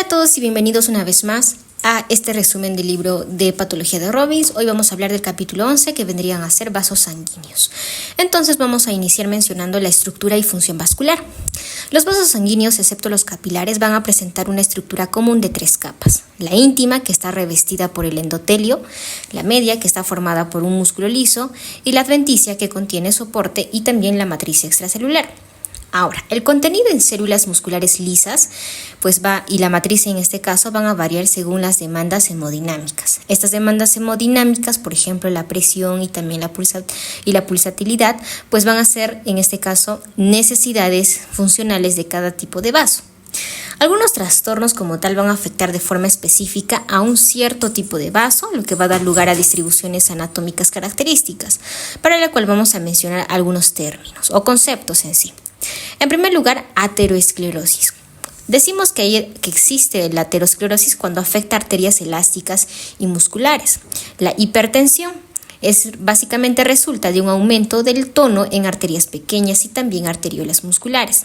Hola a todos y bienvenidos una vez más a este resumen del libro de Patología de Robbins. Hoy vamos a hablar del capítulo 11, que vendrían a ser vasos sanguíneos. Entonces vamos a iniciar mencionando la estructura y función vascular. Los vasos sanguíneos, excepto los capilares, van a presentar una estructura común de 3 capas. La íntima, que está revestida por el endotelio, la media, que está formada por un músculo liso, y la adventicia, que contiene soporte, y también la matriz extracelular. Ahora, el contenido en células musculares lisas y la matriz en este caso van a variar según las demandas hemodinámicas. Estas demandas hemodinámicas, por ejemplo, la presión y también la pulsatilidad, pues van a ser en este caso necesidades funcionales de cada tipo de vaso. Algunos trastornos como tal van a afectar de forma específica a un cierto tipo de vaso, lo que va a dar lugar a distribuciones anatómicas características, para la cual vamos a mencionar algunos términos o conceptos en sí. En primer lugar, ateroesclerosis. Decimos que existe la aterosclerosis cuando afecta arterias elásticas y musculares. La hipertensión básicamente resulta de un aumento del tono en arterias pequeñas y también arteriolas musculares.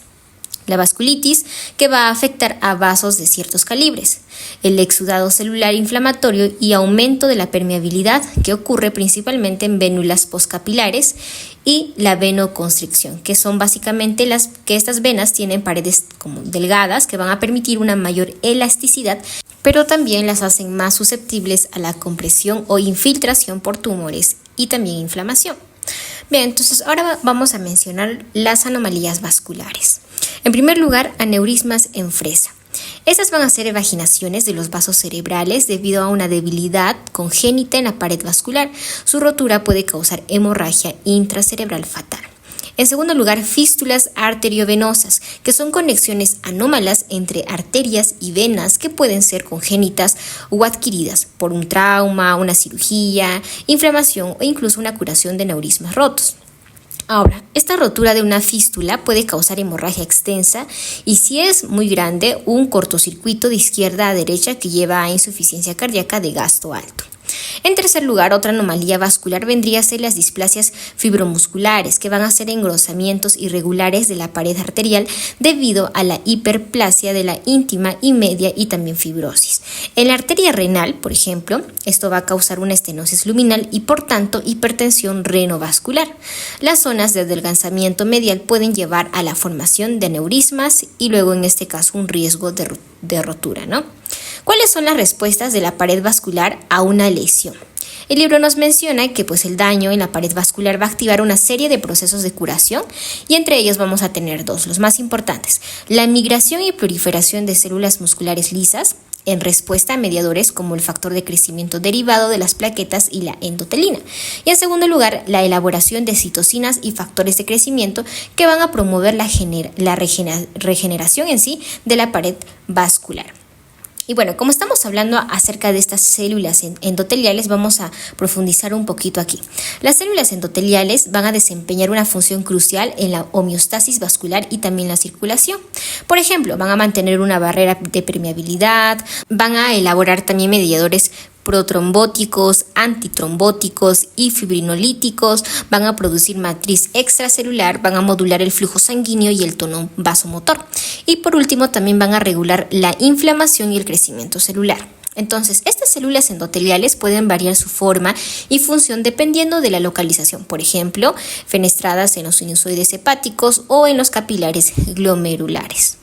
La vasculitis, que va a afectar a vasos de ciertos calibres. El exudado celular inflamatorio y aumento de la permeabilidad, que ocurre principalmente en vénulas postcapilares, y la venoconstricción, que son básicamente que estas venas tienen paredes como delgadas que van a permitir una mayor elasticidad, pero también las hacen más susceptibles a la compresión o infiltración por tumores y también inflamación. Bien, entonces ahora vamos a mencionar las anomalías vasculares. En primer lugar, aneurismas en fresa. Estas van a ser evaginaciones de los vasos cerebrales debido a una debilidad congénita en la pared vascular. Su rotura puede causar hemorragia intracerebral fatal. En segundo lugar, fístulas arteriovenosas, que son conexiones anómalas entre arterias y venas que pueden ser congénitas o adquiridas por un trauma, una cirugía, inflamación o incluso una curación de aneurismas rotos. Ahora, esta rotura de una fístula puede causar hemorragia extensa y, si es muy grande, un cortocircuito de izquierda a derecha que lleva a insuficiencia cardíaca de gasto alto. En tercer lugar, otra anomalía vascular vendría a ser las displasias fibromusculares, que van a ser engrosamientos irregulares de la pared arterial debido a la hiperplasia de la íntima y media y también fibrosis. En la arteria renal, por ejemplo, esto va a causar una estenosis luminal y por tanto hipertensión renovascular. Las zonas de adelgazamiento medial pueden llevar a la formación de aneurismas y luego en este caso un riesgo de rotura, ¿no? ¿Cuáles son las respuestas de la pared vascular a una lesión? El libro nos menciona que el daño en la pared vascular va a activar una serie de procesos de curación y entre ellos vamos a tener 2, los más importantes: la migración y proliferación de células musculares lisas en respuesta a mediadores como el factor de crecimiento derivado de las plaquetas y la endotelina. Y en segundo lugar, la elaboración de citocinas y factores de crecimiento que van a promover la regeneración en sí de la pared vascular. Y bueno, como estamos hablando acerca de estas células endoteliales, vamos a profundizar un poquito aquí. Las células endoteliales van a desempeñar una función crucial en la homeostasis vascular y también la circulación. Por ejemplo, van a mantener una barrera de permeabilidad, van a elaborar también mediadores protrombóticos, antitrombóticos y fibrinolíticos, van a producir matriz extracelular, van a modular el flujo sanguíneo y el tono vasomotor. Y por último, también van a regular la inflamación y el crecimiento celular. Entonces, estas células endoteliales pueden variar su forma y función dependiendo de la localización, por ejemplo, fenestradas en los sinusoides hepáticos o en los capilares glomerulares.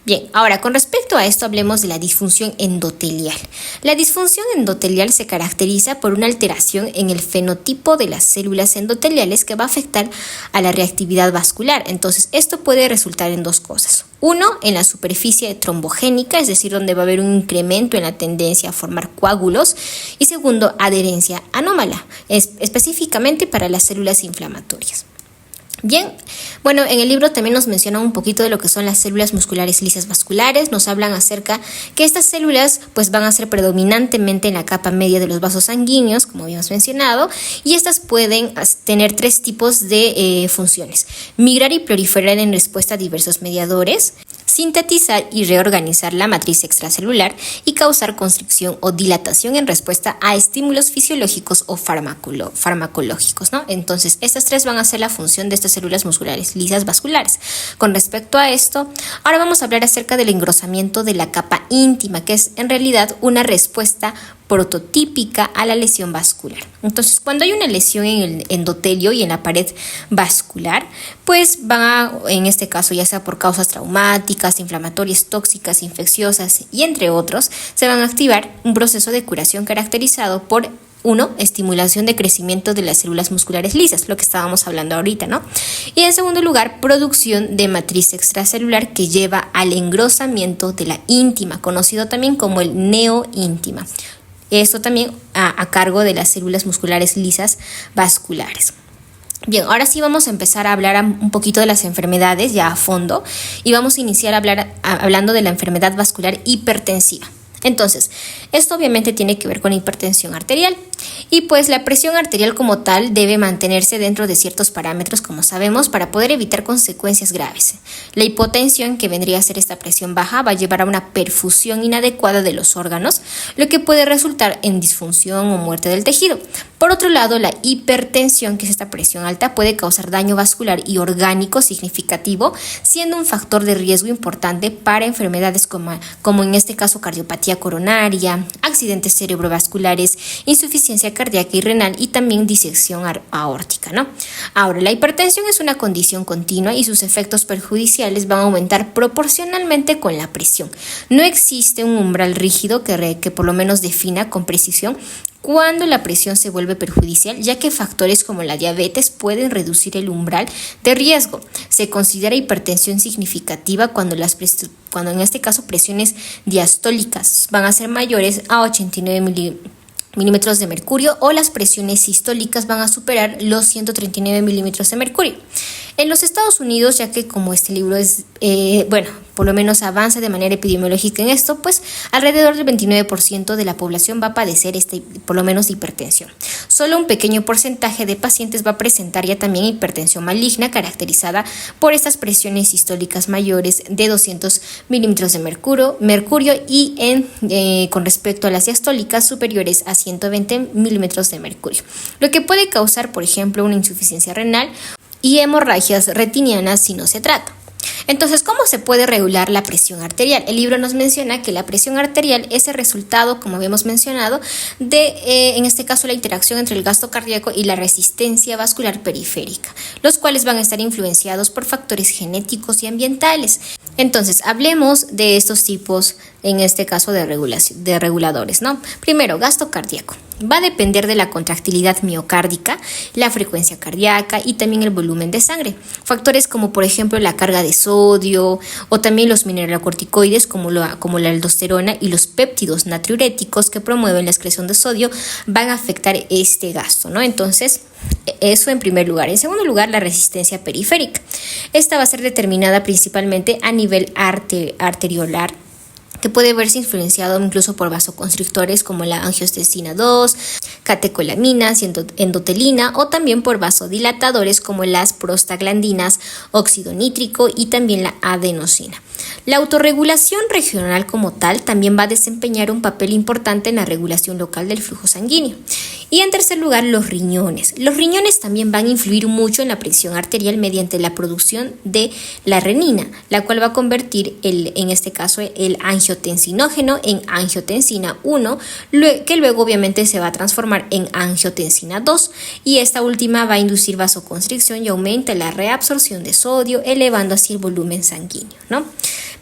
Bien, ahora con respecto a esto hablemos de la disfunción endotelial. La disfunción endotelial se caracteriza por una alteración en el fenotipo de las células endoteliales que va a afectar a la reactividad vascular. Entonces, esto puede resultar en 2 cosas. 1, en la superficie trombogénica, es decir, donde va a haber un incremento en la tendencia a formar coágulos. Y segundo, adherencia anómala, específicamente para las células inflamatorias. Bien, bueno, en el libro también nos mencionan un poquito de lo que son las células musculares lisas vasculares. Nos hablan acerca que estas células van a ser predominantemente en la capa media de los vasos sanguíneos, como habíamos mencionado, y estas pueden tener 3 tipos de funciones: migrar y proliferar en respuesta a diversos mediadores, sintetizar y reorganizar la matriz extracelular y causar constricción o dilatación en respuesta a estímulos fisiológicos o farmacológicos, ¿no? Entonces, estas tres van a ser la función de estas células musculares lisas vasculares. Con respecto a esto, ahora vamos a hablar acerca del engrosamiento de la capa íntima, que es en realidad una respuesta prototípica a la lesión vascular. Entonces, cuando hay una lesión en el endotelio y en la pared vascular, pues en este caso, ya sea por causas traumáticas, inflamatorias, tóxicas, infecciosas y entre otros, se van a activar un proceso de curación caracterizado por 1. Estimulación de crecimiento de las células musculares lisas, lo que estábamos hablando ahorita, ¿no? Y en segundo lugar, producción de matriz extracelular que lleva al engrosamiento de la íntima, conocido también como el neoíntima. Esto también a cargo de las células musculares lisas vasculares. Bien, ahora sí vamos a empezar a hablar un poquito de las enfermedades ya a fondo y vamos a iniciar hablando de la enfermedad vascular hipertensiva. Entonces, esto obviamente tiene que ver con hipertensión arterial y pues la presión arterial como tal debe mantenerse dentro de ciertos parámetros, como sabemos, para poder evitar consecuencias graves. La hipotensión, que vendría a ser esta presión baja, va a llevar a una perfusión inadecuada de los órganos, lo que puede resultar en disfunción o muerte del tejido. Por otro lado, la hipertensión, que es esta presión alta, puede causar daño vascular y orgánico significativo, siendo un factor de riesgo importante para enfermedades como en este caso cardiopatía coronaria, accidentes cerebrovasculares, insuficiencia cardíaca y renal y también disección aórtica, ¿no? Ahora, la hipertensión es una condición continua y sus efectos perjudiciales van a aumentar proporcionalmente con la presión. No existe un umbral rígido que por lo menos defina con precisión cuando la presión se vuelve perjudicial, ya que factores como la diabetes pueden reducir el umbral de riesgo. Se considera hipertensión significativa cuando en este caso presiones diastólicas van a ser mayores a 89 milímetros de mercurio o las presiones sistólicas van a superar los 139 milímetros de mercurio. En los Estados Unidos, ya que como este libro es, por lo menos avanza de manera epidemiológica en esto, pues alrededor del 29% de la población va a padecer por lo menos hipertensión. Solo un pequeño porcentaje de pacientes va a presentar ya también hipertensión maligna, caracterizada por estas presiones sistólicas mayores de 200 milímetros de mercurio y con respecto a las diastólicas superiores a 120 milímetros de mercurio, lo que puede causar, por ejemplo, una insuficiencia renal y hemorragias retinianas si no se trata. Entonces, ¿cómo se puede regular la presión arterial? El libro nos menciona que la presión arterial es el resultado, como habíamos mencionado, de, en este caso, la interacción entre el gasto cardíaco y la resistencia vascular periférica, los cuales van a estar influenciados por factores genéticos y ambientales. Entonces, hablemos de estos tipos, en este caso, de reguladores, ¿no? Primero, gasto cardíaco. Va a depender de la contractilidad miocárdica, la frecuencia cardíaca y también el volumen de sangre. Factores como, por ejemplo, la carga de sodio o también los mineralocorticoides como la aldosterona y los péptidos natriuréticos que promueven la excreción de sodio van a afectar este gasto, ¿no? Entonces, eso en primer lugar. En segundo lugar, la resistencia periférica. Esta va a ser determinada principalmente a nivel arteriolar, que puede verse influenciado incluso por vasoconstrictores como la angiotensina 2, catecolaminas y endotelina, o también por vasodilatadores como las prostaglandinas, óxido nítrico y también la adenosina. La autorregulación regional como tal también va a desempeñar un papel importante en la regulación local del flujo sanguíneo. Y en tercer lugar, los riñones. Los riñones también van a influir mucho en la presión arterial mediante la producción de la renina, la cual va a convertir en este caso el angiotensinógeno en angiotensina 1, que luego obviamente se va a transformar en angiotensina 2, y esta última va a inducir vasoconstricción y aumenta la reabsorción de sodio, elevando así el volumen sanguíneo, ¿no?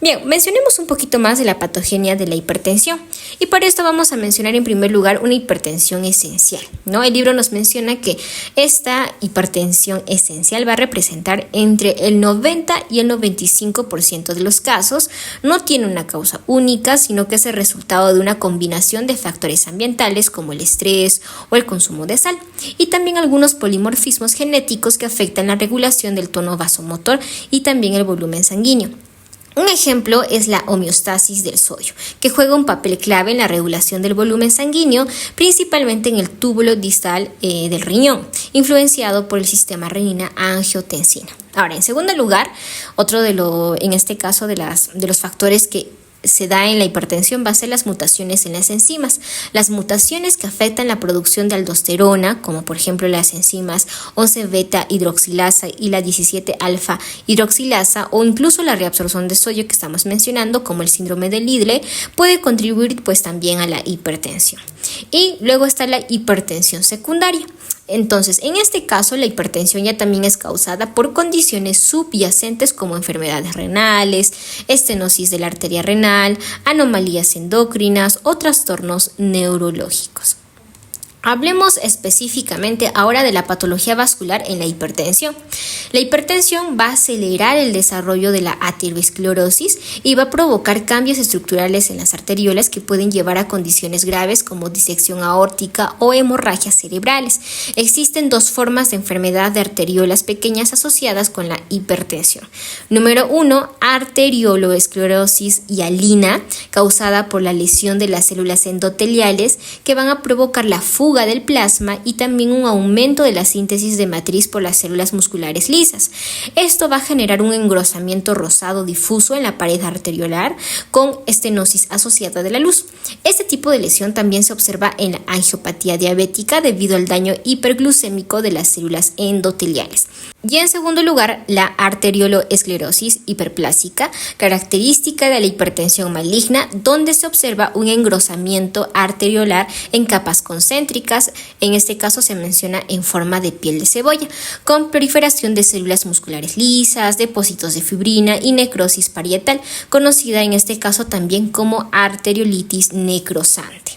Bien, mencionemos un poquito más de la patogenia de la hipertensión y para esto vamos a mencionar en primer lugar una hipertensión esencial, ¿no? El libro nos menciona que esta hipertensión esencial va a representar entre el 90 y el 95% de los casos. No tiene una causa única, sino que es el resultado de una combinación de factores ambientales como el estrés o el consumo de sal y también algunos polimorfismos genéticos que afectan la regulación del tono vasomotor y también el volumen sanguíneo. Un ejemplo es la homeostasis del sodio, que juega un papel clave en la regulación del volumen sanguíneo, principalmente en el túbulo distal del riñón, influenciado por el sistema renina-angiotensina. Ahora, en segundo lugar, en este caso de los factores que se da en la hipertensión va a ser las mutaciones en las enzimas. Las mutaciones que afectan la producción de aldosterona, como por ejemplo las enzimas 11-beta hidroxilasa y la 17-alfa hidroxilasa, o incluso la reabsorción de sodio que estamos mencionando, como el síndrome de Lidle, puede contribuir pues también a la hipertensión. Y luego está la hipertensión secundaria. Entonces, en este caso, la hipertensión ya también es causada por condiciones subyacentes como enfermedades renales, estenosis de la arteria renal, anomalías endocrinas o trastornos neurológicos. Hablemos específicamente ahora de la patología vascular en la hipertensión. La hipertensión va a acelerar el desarrollo de la aterosclerosis y va a provocar cambios estructurales en las arteriolas que pueden llevar a condiciones graves como disección aórtica o hemorragias cerebrales. Existen dos formas de enfermedad de arteriolas pequeñas asociadas con la hipertensión. Número 1, arterioloesclerosis hialina, causada por la lesión de las células endoteliales que van a provocar la fuga del plasma y también un aumento de la síntesis de matriz por las células musculares lisas. Esto va a generar un engrosamiento rosado difuso en la pared arteriolar con estenosis asociada de la luz. Este tipo de lesión también se observa en la angiopatía diabética debido al daño hiperglucémico de las células endoteliales. Y en segundo lugar, la arterioloesclerosis hiperplásica, característica de la hipertensión maligna, donde se observa un engrosamiento arteriolar en capas concéntricas, en este caso se menciona en forma de piel de cebolla, con proliferación de células musculares lisas, depósitos de fibrina y necrosis parietal, conocida en este caso también como arteriolitis necrosante.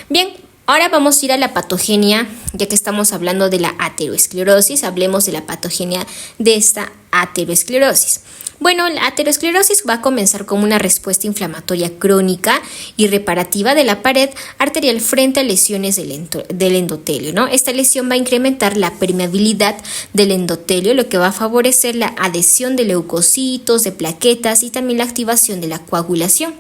Bien, ahora vamos a ir a la patogenia, ya que estamos hablando de la aterosclerosis, hablemos de la patogenia de esta aterosclerosis. Bueno, la aterosclerosis va a comenzar como una respuesta inflamatoria crónica y reparativa de la pared arterial frente a lesiones del endotelio, ¿no? Esta lesión va a incrementar la permeabilidad del endotelio, lo que va a favorecer la adhesión de leucocitos, de plaquetas y también la activación de la coagulación.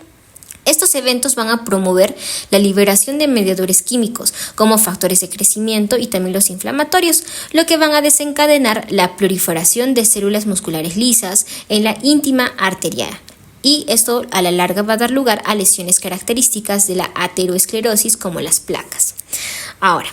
Estos eventos van a promover la liberación de mediadores químicos como factores de crecimiento y también los inflamatorios, lo que van a desencadenar la proliferación de células musculares lisas en la íntima arterial. Y esto a la larga va a dar lugar a lesiones características de la aterosclerosis como las placas. Ahora,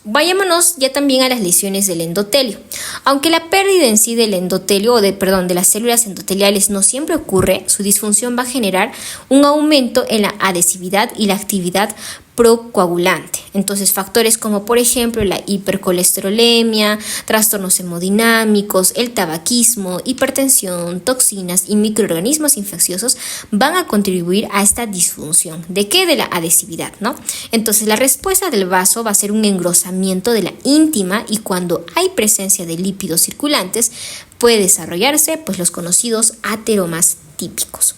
vayámonos ya también a las lesiones del endotelio. Aunque la pérdida en sí del endotelio de las células endoteliales no siempre ocurre, su disfunción va a generar un aumento en la adhesividad y la actividad procoagulante. Entonces, factores como por ejemplo la hipercolesterolemia, trastornos hemodinámicos, el tabaquismo, hipertensión, toxinas y microorganismos infecciosos van a contribuir a esta disfunción. ¿De qué? De la adhesividad, ¿no? Entonces, la respuesta del vaso va a ser un engrosamiento de la íntima y cuando hay presencia de lípidos circulantes puede desarrollarse pues los conocidos ateromas típicos.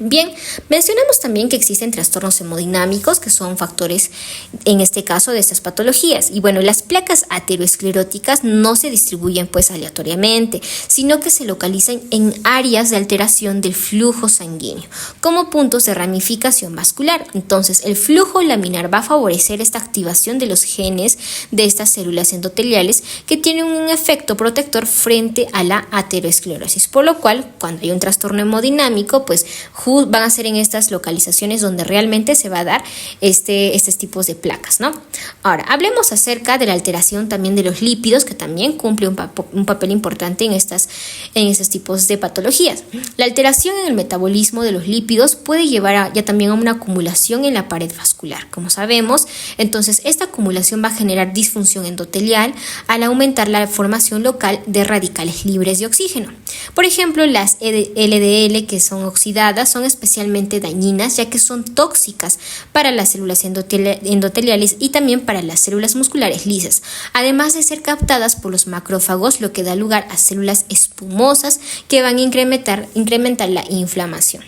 Bien, mencionamos también que existen trastornos hemodinámicos que son factores, en este caso, de estas patologías. Y bueno, las placas ateroscleróticas no se distribuyen pues aleatoriamente, sino que se localizan en áreas de alteración del flujo sanguíneo, como puntos de ramificación vascular. Entonces, el flujo laminar va a favorecer esta activación de los genes de estas células endoteliales que tienen un efecto protector frente a la aterosclerosis, por lo cual, cuando hay un trastorno hemodinámico, pues van a ser en estas localizaciones donde realmente se va a dar estos tipos de placas, ¿no? Ahora, hablemos acerca de la alteración también de los lípidos, que también cumple un papel importante en estos tipos de patologías. La alteración en el metabolismo de los lípidos puede llevar ya también a una acumulación en la pared vascular, como sabemos. Entonces, esta acumulación va a generar disfunción endotelial al aumentar la formación local de radicales libres de oxígeno. Por ejemplo, las LDL que son oxidadas son especialmente dañinas ya que son tóxicas para las células endoteliales y también para las células musculares lisas, además de ser captadas por los macrófagos, lo que da lugar a células espumosas que van a incrementar la inflamación.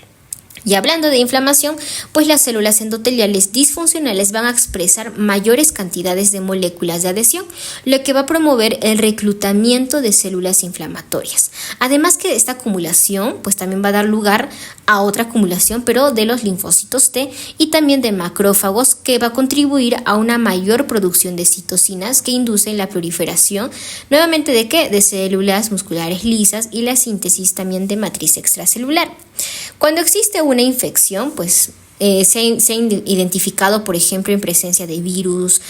Y hablando de inflamación, pues las células endoteliales disfuncionales van a expresar mayores cantidades de moléculas de adhesión, lo que va a promover el reclutamiento de células inflamatorias. Además que esta acumulación pues también va a dar lugar a otra acumulación, pero de los linfocitos T y también de macrófagos, que va a contribuir a una mayor producción de citocinas que inducen la proliferación, nuevamente ¿de qué? De células musculares lisas y la síntesis también de matriz extracelular. Cuando existe una infección, pues se ha identificado, por ejemplo, en presencia de virus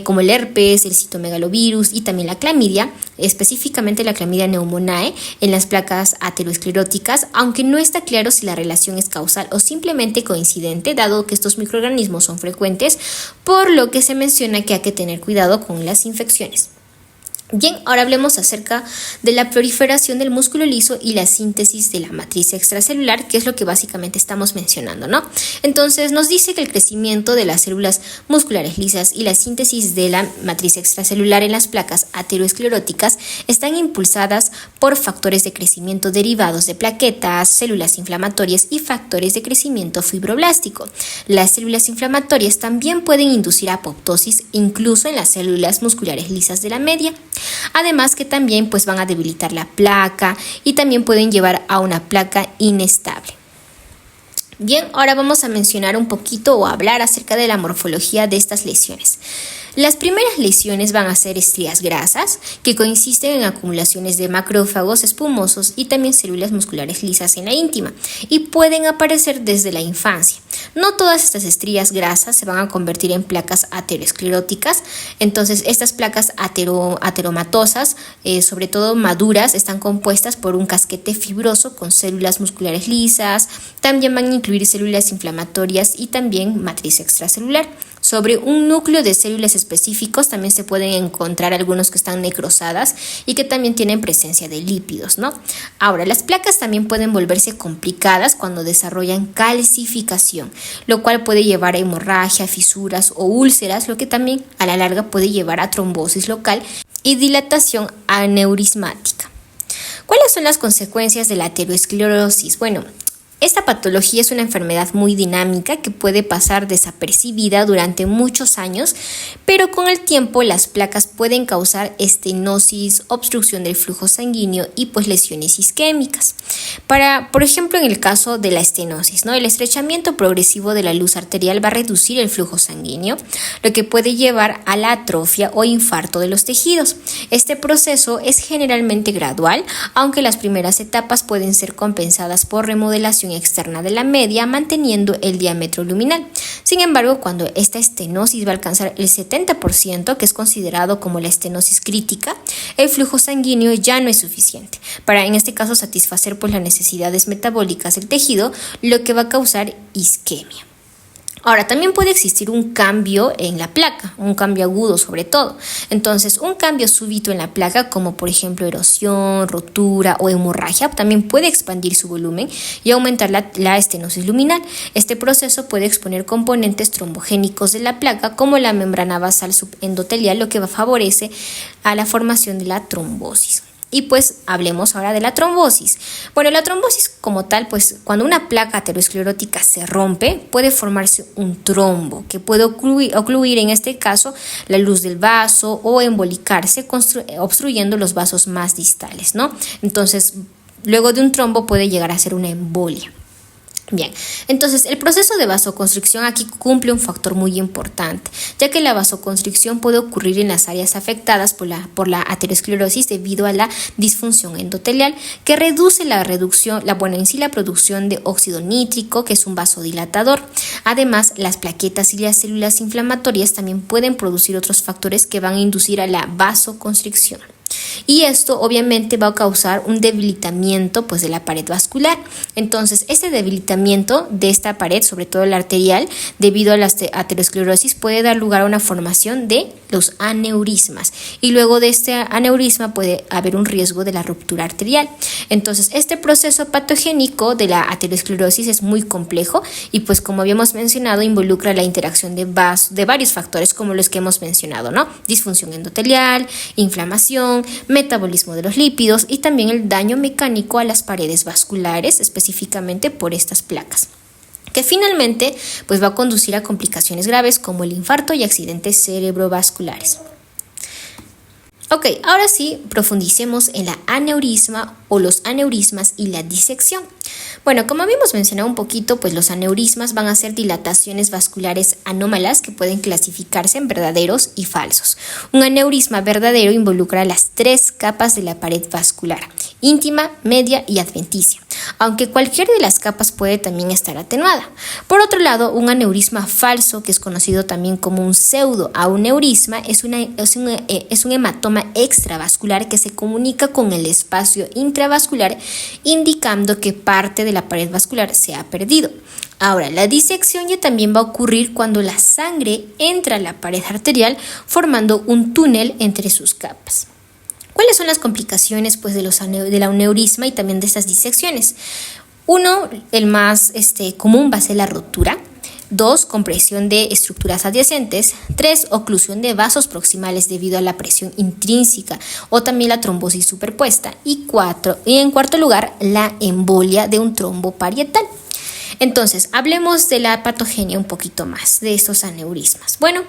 como el herpes, el citomegalovirus y también la clamidia, específicamente la clamidia pneumoniae, en las placas ateroscleróticas, aunque no está claro si la relación es causal o simplemente coincidente, dado que estos microorganismos son frecuentes, por lo que se menciona que hay que tener cuidado con las infecciones. Bien, ahora hablemos acerca de la proliferación del músculo liso y la síntesis de la matriz extracelular, que es lo que básicamente estamos mencionando, ¿no? Entonces nos dice que el crecimiento de las células musculares lisas y la síntesis de la matriz extracelular en las placas ateroscleróticas están impulsadas por factores de crecimiento derivados de plaquetas, células inflamatorias y factores de crecimiento fibroblástico. Las células inflamatorias también pueden inducir apoptosis incluso en las células musculares lisas de la media. Además que también pues van a debilitar la placa y también pueden llevar a una placa inestable. Bien, ahora vamos a mencionar un poquito o hablar acerca de la morfología de estas lesiones. Las primeras lesiones van a ser estrías grasas, que consisten en acumulaciones de macrófagos espumosos y también células musculares lisas en la íntima, y pueden aparecer desde la infancia. No todas estas estrías grasas se van a convertir en placas ateroscleróticas, entonces estas placas ateromatosas, sobre todo maduras, están compuestas por un casquete fibroso con células musculares lisas, también van a incluir células inflamatorias y también matriz extracelular. Sobre un núcleo de células específicos también se pueden encontrar algunos que están necrosadas y que también tienen presencia de lípidos, ¿no? Ahora, las placas también pueden volverse complicadas cuando desarrollan calcificación, lo cual puede llevar a hemorragia, fisuras o úlceras, lo que también a la larga puede llevar a trombosis local y dilatación aneurismática. ¿Cuáles son las consecuencias de la aterosclerosis? Bueno, esta patología es una enfermedad muy dinámica que puede pasar desapercibida durante muchos años, pero con el tiempo las placas pueden causar estenosis, obstrucción del flujo sanguíneo y pues lesiones isquémicas. Por ejemplo, en el caso de la estenosis, ¿no? El estrechamiento progresivo de la luz arterial va a reducir el flujo sanguíneo, lo que puede llevar a la atrofia o infarto de los tejidos. Este proceso es generalmente gradual, aunque las primeras etapas pueden ser compensadas por remodelación externa de la media, manteniendo el diámetro luminal. Sin embargo, cuando esta estenosis va a alcanzar el 70%, que es considerado como la estenosis crítica, el flujo sanguíneo ya no es suficiente para, en este caso, satisfacer pues las necesidades metabólicas del tejido, lo que va a causar isquemia. Ahora, también puede existir un cambio en la placa, un cambio agudo sobre todo. Entonces, un cambio súbito en la placa, como por ejemplo erosión, rotura o hemorragia, también puede expandir su volumen y aumentar la estenosis luminal. Este proceso puede exponer componentes trombogénicos de la placa, como la membrana basal subendotelial, lo que favorece a la formación de la trombosis. Y pues hablemos ahora de la trombosis. Bueno, la trombosis como tal, pues cuando una placa aterosclerótica se rompe, puede formarse un trombo que puede ocluir en este caso la luz del vaso o embolicarse, obstruyendo los vasos más distales, ¿no? Entonces, luego de un trombo puede llegar a ser una embolia. Bien, entonces el proceso de vasoconstricción aquí cumple un factor muy importante, ya que la vasoconstricción puede ocurrir en las áreas afectadas por la aterosclerosis debido a la disfunción endotelial, que reduce la producción de óxido nítrico, que es un vasodilatador. Además, las plaquetas y las células inflamatorias también pueden producir otros factores que van a inducir a la vasoconstricción. Y esto obviamente va a causar un debilitamiento pues de la pared vascular. Entonces, este debilitamiento de esta pared, sobre todo la arterial, debido a la aterosclerosis, puede dar lugar a una formación de los aneurismas. Y luego de este aneurisma puede haber un riesgo de la ruptura arterial. Entonces, este proceso patogénico de la aterosclerosis es muy complejo y pues como habíamos mencionado, involucra la interacción de varios factores como los que hemos mencionado, ¿no? Disfunción endotelial, inflamación, metabolismo de los lípidos y también el daño mecánico a las paredes vasculares, específicamente por estas placas. que finalmente pues va a conducir a complicaciones graves como el infarto y accidentes cerebrovasculares. Ok, ahora sí, profundicemos en la aneurisma o los aneurismas y la disección. Bueno, como habíamos mencionado un poquito, pues los aneurismas van a ser dilataciones vasculares anómalas que pueden clasificarse en verdaderos y falsos. Un aneurisma verdadero involucra las 3 capas de la pared vascular: íntima, media y adventicia, aunque cualquiera de las capas puede también estar atenuada. Por otro lado, un aneurisma falso, que es conocido también como un pseudoaneurisma, es un hematoma extravascular que se comunica con el espacio intravascular, indicando que parte de la pared vascular se ha perdido. Ahora, la disección ya también va a ocurrir cuando la sangre entra a la pared arterial formando un túnel entre sus capas. ¿Cuáles son las complicaciones pues, del aneurisma y también de estas disecciones? 1, el más común va a ser la rotura. 2, compresión de estructuras adyacentes. 3, oclusión de vasos proximales debido a la presión intrínseca o también la trombosis superpuesta. Y en cuarto lugar, la embolia de un trombo parietal. Entonces, hablemos de la patogenia un poquito más, de estos aneurismas. Bueno,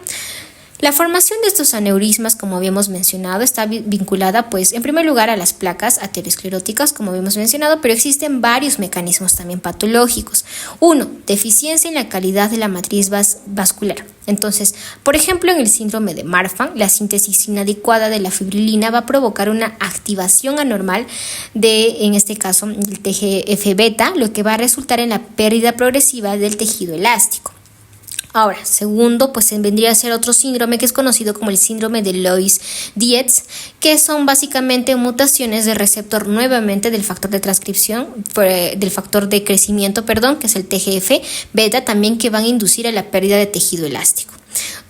la formación de estos aneurismas, como habíamos mencionado, está vinculada, pues, en primer lugar a las placas ateroscleróticas, como habíamos mencionado, pero existen varios mecanismos también patológicos. 1, deficiencia en la calidad de la matriz vascular. Entonces, por ejemplo, en el síndrome de Marfan, la síntesis inadecuada de la fibrilina va a provocar una activación anormal en este caso, el TGF-beta, lo que va a resultar en la pérdida progresiva del tejido elástico. Ahora, segundo, pues vendría a ser otro síndrome que es conocido como el síndrome de Loeys-Dietz, que son básicamente mutaciones del receptor nuevamente del factor de transcripción, del factor de crecimiento, que es el TGF-beta, también que van a inducir a la pérdida de tejido elástico.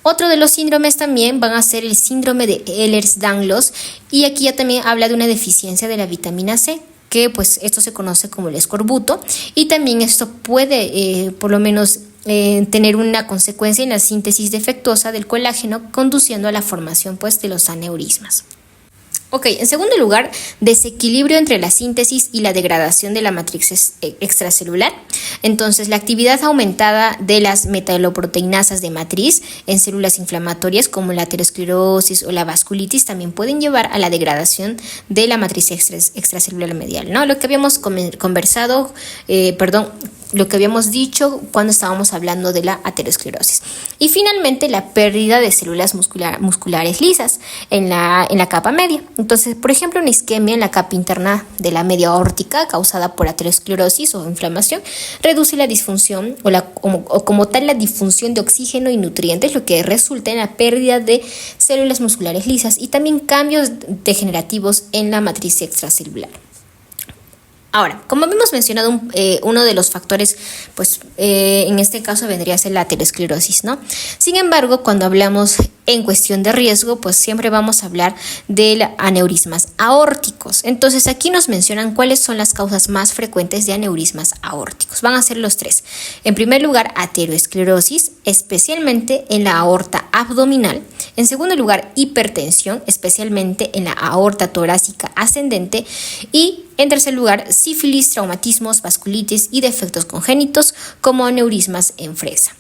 Otro de los síndromes también van a ser el síndrome de Ehlers-Danlos, y aquí ya también habla de una deficiencia de la vitamina C, que pues esto se conoce como el escorbuto, y también esto puede por lo menos tener una consecuencia en la síntesis defectuosa del colágeno, conduciendo a la formación pues de los aneurismas. Ok, en segundo lugar, desequilibrio entre la síntesis y la degradación de la matriz extracelular. Entonces, la actividad aumentada de las metaloproteinasas de matriz en células inflamatorias como la aterosclerosis o la vasculitis también pueden llevar a la degradación de la matriz extracelular medial, ¿no? Lo que habíamos lo que habíamos dicho cuando estábamos hablando de la aterosclerosis. Y finalmente, la pérdida de células musculares lisas en la capa media. Entonces, por ejemplo, una isquemia en la capa interna de la media aórtica causada por aterosclerosis o inflamación reduce la disfunción o como tal la difusión de oxígeno y nutrientes, lo que resulta en la pérdida de células musculares lisas y también cambios degenerativos en la matriz extracelular. Ahora, como habíamos mencionado, uno de los factores, pues en este caso vendría a ser la aterosclerosis, ¿no? Sin embargo, cuando hablamos en cuestión de riesgo, pues siempre vamos a hablar de aneurismas aórticos. Entonces, aquí nos mencionan cuáles son las causas más frecuentes de aneurismas aórticos. Van a ser los 3. En primer lugar, aterosclerosis, especialmente en la aorta abdominal. En segundo lugar, hipertensión, especialmente en la aorta torácica ascendente. Y en tercer lugar, sífilis, traumatismos, vasculitis y defectos congénitos como aneurismas en fresa.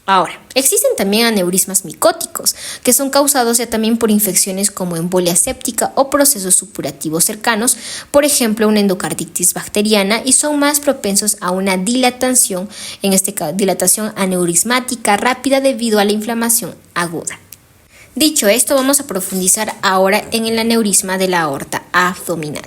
Ahora, existen también aneurismas micóticos, que son causados ya también por infecciones como embolia séptica o procesos supurativos cercanos, por ejemplo, una endocarditis bacteriana, y son más propensos a una dilatación, en este caso, dilatación aneurismática rápida debido a la inflamación aguda. Dicho esto, vamos a profundizar ahora en el aneurisma de la aorta abdominal.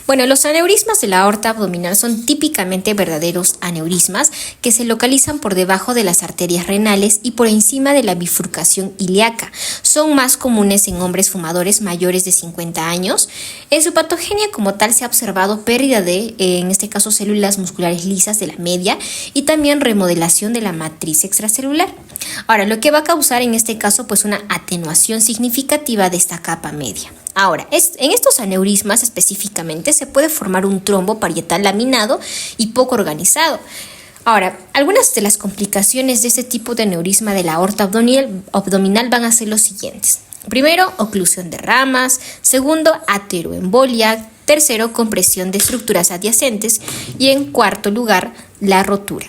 Bueno, los aneurismas de la aorta abdominal son típicamente verdaderos aneurismas que se localizan por debajo de las arterias renales y por encima de la bifurcación ilíaca. Son más comunes en hombres fumadores mayores de 50 años. En su patogenia como tal se ha observado pérdida de, en este caso, células musculares lisas de la media y también remodelación de la matriz extracelular. Ahora, lo que va a causar en este caso pues una atenuación significativa de esta capa media. Ahora, en estos aneurismas específicamente se puede formar un trombo parietal laminado y poco organizado. Ahora, algunas de las complicaciones de este tipo de aneurisma de la aorta abdominal van a ser los siguientes. Primero, oclusión de ramas. Segundo, ateroembolia. Tercero, compresión de estructuras adyacentes. Y en cuarto lugar, la rotura.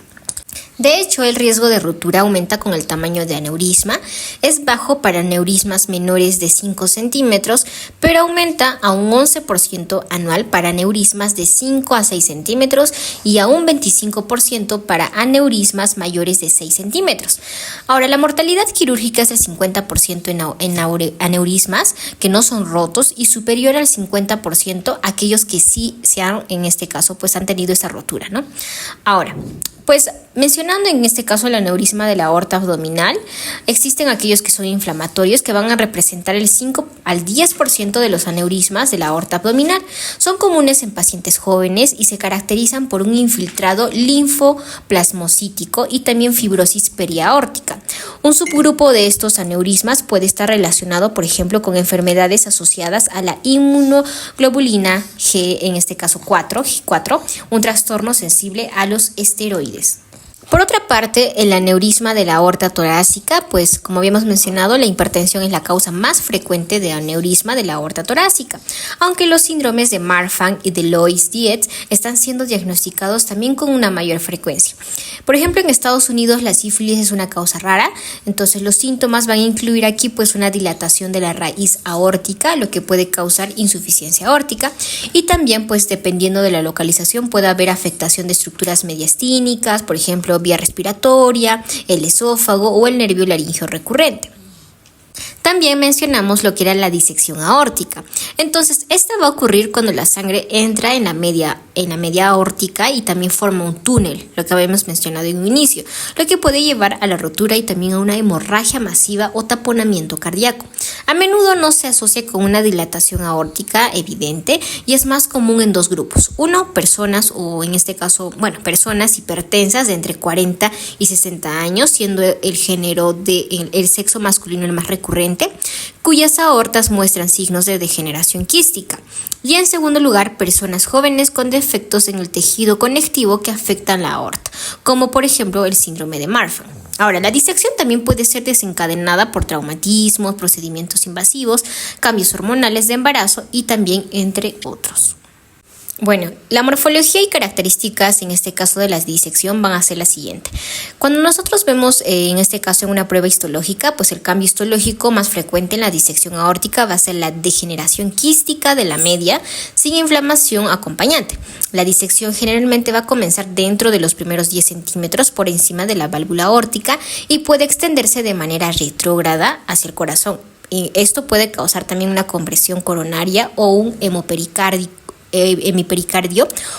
De hecho, el riesgo de rotura aumenta con el tamaño de aneurisma. Es bajo para aneurismas menores de 5 centímetros, pero aumenta a un 11% anual para aneurismas de 5 a 6 centímetros y a un 25% para aneurismas mayores de 6 centímetros. Ahora, la mortalidad quirúrgica es del 50% en aneurismas que no son rotos y superior al 50% aquellos que sí se han, en este caso, pues han tenido esa rotura, ¿no? Ahora, pues mencionando en este caso el aneurisma de la aorta abdominal, existen aquellos que son inflamatorios que van a representar el 5 al 10% de los aneurismas de la aorta abdominal. Son comunes en pacientes jóvenes y se caracterizan por un infiltrado linfoplasmocítico y también fibrosis periaórtica. Un subgrupo de estos aneurismas puede estar relacionado, por ejemplo, con enfermedades asociadas a la inmunoglobulina G, en este caso G4, un trastorno sensible a los esteroides. Por otra parte, el aneurisma de la aorta torácica, pues como habíamos mencionado, la hipertensión es la causa más frecuente de aneurisma de la aorta torácica, aunque los síndromes de Marfan y de Loeys-Dietz están siendo diagnosticados también con una mayor frecuencia. Por ejemplo, en Estados Unidos la sífilis es una causa rara, entonces los síntomas van a incluir aquí pues una dilatación de la raíz aórtica, lo que puede causar insuficiencia aórtica, y también pues dependiendo de la localización puede haber afectación de estructuras mediastínicas, por ejemplo, vía respiratoria, el esófago o el nervio laríngeo recurrente. También mencionamos lo que era la disección aórtica. Entonces, esta va a ocurrir cuando la sangre entra en la media aórtica y también forma un túnel, lo que habíamos mencionado en un inicio, lo que puede llevar a la rotura y también a una hemorragia masiva o taponamiento cardíaco. A menudo no se asocia con una dilatación aórtica evidente y es más común en dos grupos. Uno, personas personas hipertensas de entre 40 y 60 años, siendo el sexo masculino el más recurrente, cuyas aortas muestran signos de degeneración quística. Y en segundo lugar, personas jóvenes con defectos en el tejido conectivo que afectan la aorta, como por ejemplo el síndrome de Marfan. Ahora, la disección también puede ser desencadenada por traumatismos, procedimientos invasivos, cambios hormonales de embarazo y también entre otros. Bueno, la morfología y características en este caso de la disección van a ser la siguiente. Cuando nosotros vemos en este caso en una prueba histológica, pues el cambio histológico más frecuente en la disección aórtica va a ser la degeneración quística de la media sin inflamación acompañante. La disección generalmente va a comenzar dentro de los primeros 10 centímetros por encima de la válvula aórtica y puede extenderse de manera retrógrada hacia el corazón. Y esto puede causar también una compresión coronaria o un hemipericardio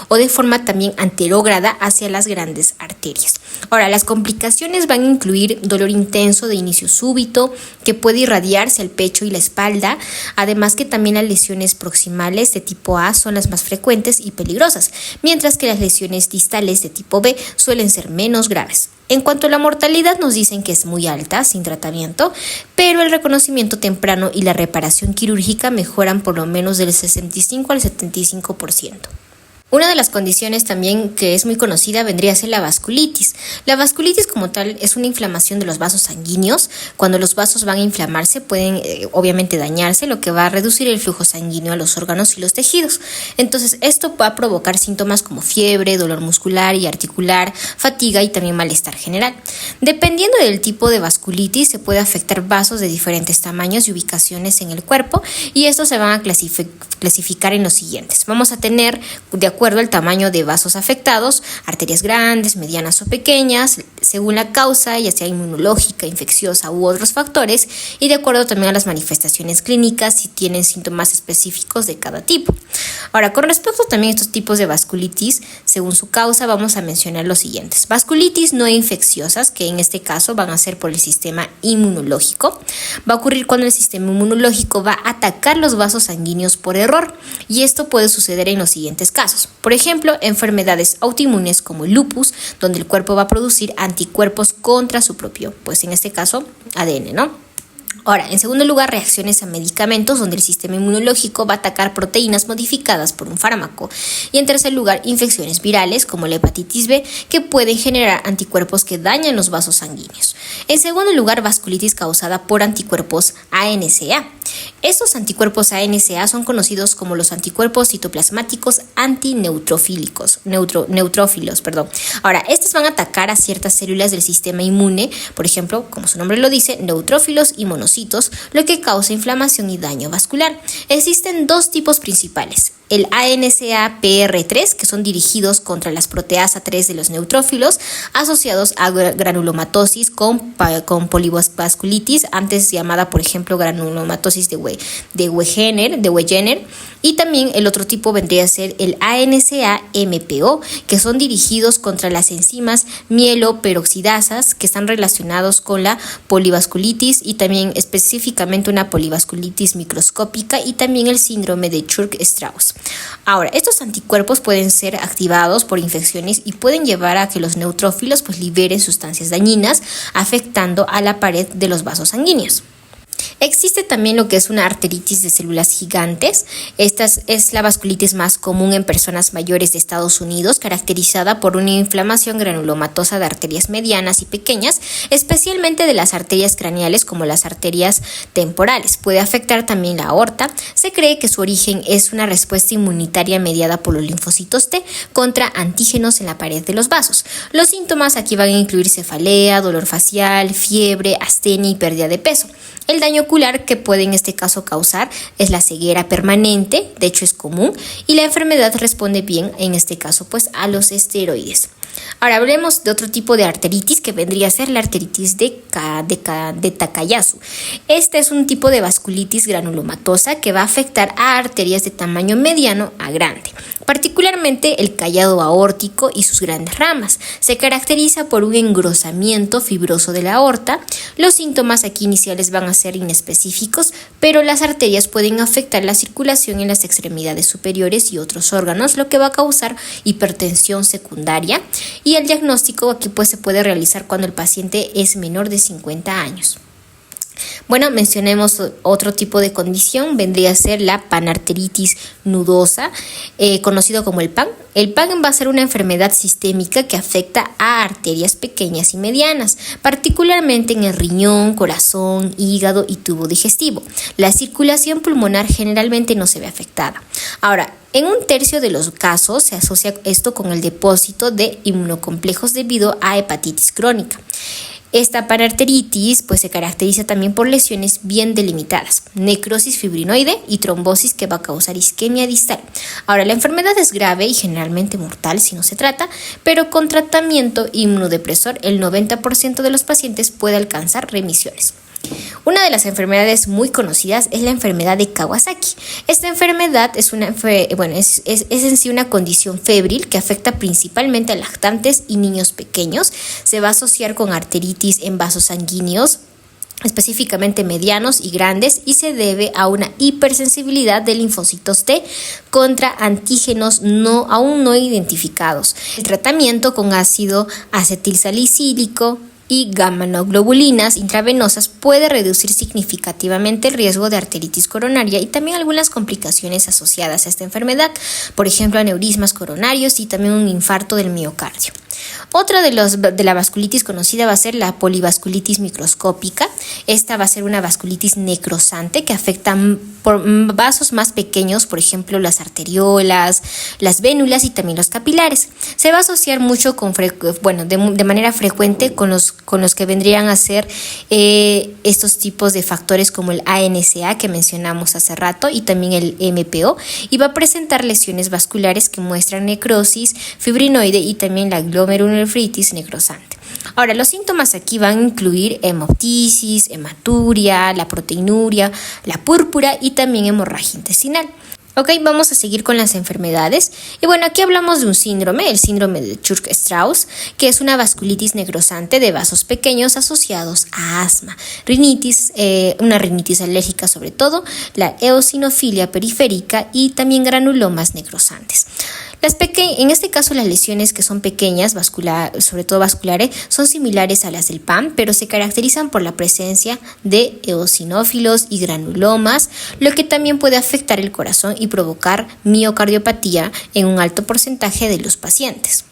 o de forma también anterógrada hacia las grandes arterias. Ahora, las complicaciones van a incluir dolor intenso de inicio súbito que puede irradiarse al pecho y la espalda, además que también las lesiones proximales de tipo A son las más frecuentes y peligrosas, mientras que las lesiones distales de tipo B suelen ser menos graves. En cuanto a la mortalidad, nos dicen que es muy alta sin tratamiento, pero el reconocimiento temprano y la reparación quirúrgica mejoran por lo menos del 65 al 75%. Una de las condiciones también que es muy conocida vendría a ser la vasculitis. La vasculitis como tal es una inflamación de los vasos sanguíneos. Cuando los vasos van a inflamarse pueden obviamente dañarse, lo que va a reducir el flujo sanguíneo a los órganos y los tejidos. Entonces esto va a provocar síntomas como fiebre, dolor muscular y articular, fatiga y también malestar general. Dependiendo del tipo de vasculitis se puede afectar vasos de diferentes tamaños y ubicaciones en el cuerpo y estos se van a clasificar en los siguientes. Vamos a tener, de acuerdo al tamaño de vasos afectados, arterias grandes, medianas o pequeñas, según la causa, ya sea inmunológica, infecciosa u otros factores, y de acuerdo también a las manifestaciones clínicas si tienen síntomas específicos de cada tipo. Ahora, con respecto también a estos tipos de vasculitis, según su causa, vamos a mencionar los siguientes. Vasculitis no infecciosas, que en este caso van a ser por el sistema inmunológico. Va a ocurrir cuando el sistema inmunológico va a atacar los vasos sanguíneos por error, y esto puede suceder en los siguientes casos. Por ejemplo, enfermedades autoinmunes como el lupus, donde el cuerpo va a producir anticuerpos contra su propio, pues en este caso, ADN, ¿no? Ahora, en segundo lugar, reacciones a medicamentos, donde el sistema inmunológico va a atacar proteínas modificadas por un fármaco. Y en tercer lugar, infecciones virales, como la hepatitis B, que pueden generar anticuerpos que dañan los vasos sanguíneos. En segundo lugar, vasculitis causada por anticuerpos ANC. Estos anticuerpos ANC son conocidos como los anticuerpos citoplasmáticos antineutrófilos. Ahora, estos van a atacar a ciertas células del sistema inmune, por ejemplo, como su nombre lo dice, neutrófilos y monocitos, lo que causa inflamación y daño vascular. Existen dos tipos principales: el ANC-PR3, que son dirigidos contra las proteasa 3 de los neutrófilos, asociados a granulomatosis con polivasculitis, antes llamada, por ejemplo, granulomatosis de Wegener, y también el otro tipo vendría a ser el ANC-MPO, que son dirigidos contra las enzimas mieloperoxidasas, que están relacionados con la polivasculitis y también específicamente una polivasculitis microscópica y también el síndrome de Churg-Strauss. Ahora, estos anticuerpos pueden ser activados por infecciones y pueden llevar a que los neutrófilos liberen sustancias dañinas, afectando a la pared de los vasos sanguíneos. Existe también lo que es una arteritis de células gigantes. Esta es la vasculitis más común en personas mayores de Estados Unidos, caracterizada por una inflamación granulomatosa de arterias medianas y pequeñas, especialmente de las arterias craneales como las arterias temporales. Puede afectar también la aorta. Se cree que su origen es una respuesta inmunitaria mediada por los linfocitos T contra antígenos en la pared de los vasos. Los síntomas aquí van a incluir cefalea, dolor facial, fiebre, astenia y pérdida de peso. El daño ocular que puede en este caso causar es la ceguera permanente, de hecho es común, y la enfermedad responde bien en este caso a los esteroides. Ahora hablemos de otro tipo de arteritis que vendría a ser la arteritis de Takayasu. Este es un tipo de vasculitis granulomatosa que va a afectar a arterias de tamaño mediano a grande, particularmente el callado aórtico y sus grandes ramas. Se caracteriza por un engrosamiento fibroso de la aorta. Los síntomas aquí iniciales van a ser inespecíficos, pero las arterias pueden afectar la circulación en las extremidades superiores y otros órganos, lo que va a causar hipertensión secundaria. Y el diagnóstico aquí se puede realizar cuando el paciente es menor de 50 años. Bueno, mencionemos otro tipo de condición, vendría a ser la panarteritis nudosa, conocido como el PAN. El PAN va a ser una enfermedad sistémica que afecta a arterias pequeñas y medianas, particularmente en el riñón, corazón, hígado y tubo digestivo. La circulación pulmonar generalmente no se ve afectada. Ahora, en 1/3 de los casos se asocia esto con el depósito de inmunocomplejos debido a hepatitis crónica. Esta panarteritis se caracteriza también por lesiones bien delimitadas, necrosis fibrinoide y trombosis que va a causar isquemia distal. Ahora, la enfermedad es grave y generalmente mortal si no se trata, pero con tratamiento inmunodepresor el 90% de los pacientes puede alcanzar remisiones. Una de las enfermedades muy conocidas es la enfermedad de Kawasaki. Esta enfermedad es en sí una condición febril que afecta principalmente a lactantes y niños pequeños. Se va a asociar con arteritis en vasos sanguíneos, específicamente medianos y grandes, y se debe a una hipersensibilidad de linfocitos T contra antígenos aún no identificados. El tratamiento con ácido acetilsalicílico y gamma-globulinas intravenosas puede reducir significativamente el riesgo de arteritis coronaria y también algunas complicaciones asociadas a esta enfermedad, por ejemplo aneurismas coronarios y también un infarto del miocardio. Otra de la vasculitis conocida va a ser la polivasculitis microscópica. Esta va a ser una vasculitis necrosante que afecta por vasos más pequeños, por ejemplo las arteriolas, las vénulas y también los capilares. Se va a asociar mucho de manera frecuente con los que vendrían a ser estos tipos de factores como el ANC que mencionamos hace rato y también el MPO, y va a presentar lesiones vasculares que muestran necrosis fibrinoide y también la glomerulonefritis necrosante. Ahora, los síntomas aquí van a incluir hemoptisis, hematuria, la proteinuria, la púrpura y también hemorragia intestinal. Ok, vamos a seguir con las enfermedades. Y aquí hablamos de un síndrome, el síndrome de Churg-Strauss, que es una vasculitis necrosante de vasos pequeños asociados a asma, rinitis, una rinitis alérgica sobre todo, la eosinofilia periférica y también granulomas necrosantes. En este caso, las lesiones que son pequeñas, sobre todo vasculares, son similares a las del PAN, pero se caracterizan por la presencia de eosinófilos y granulomas, lo que también puede afectar el corazón y provocar miocardiopatía en un alto porcentaje de los pacientes.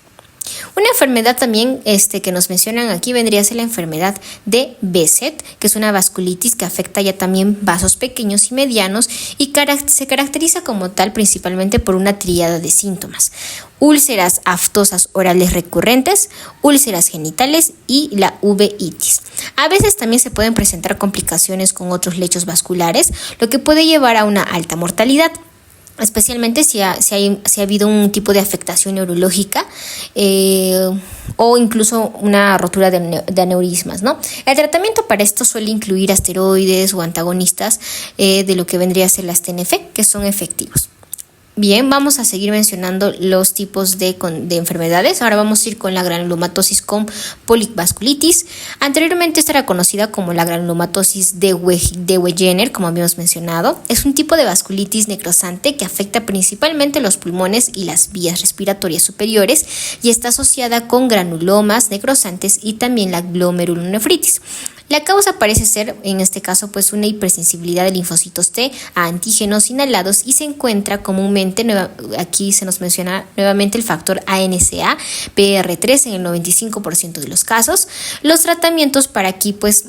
Una enfermedad también que nos mencionan aquí vendría a ser la enfermedad de Behçet, que es una vasculitis que afecta ya también vasos pequeños y medianos y se caracteriza como tal principalmente por una tríada de síntomas: úlceras aftosas orales recurrentes, úlceras genitales y la uveitis. A veces también se pueden presentar complicaciones con otros lechos vasculares, lo que puede llevar a una alta mortalidad, especialmente si ha habido un tipo de afectación neurológica o incluso una rotura de aneurismas, ¿no? El tratamiento para esto suele incluir asteroides o antagonistas de lo que vendría a ser las TNF, que son efectivos. Bien, vamos a seguir mencionando los tipos de enfermedades. Ahora vamos a ir con la granulomatosis con polivasculitis. Anteriormente esta era conocida como la granulomatosis de Wegener, como habíamos mencionado. Es un tipo de vasculitis necrosante que afecta principalmente los pulmones y las vías respiratorias superiores y está asociada con granulomas necrosantes y también la glomerulonefritis. La causa parece ser, en este caso, pues una hipersensibilidad de linfocitos T a antígenos inhalados y se encuentra comúnmente, aquí se nos menciona nuevamente el factor ANC-A, PR3 en el 95% de los casos. Los tratamientos para aquí, pues,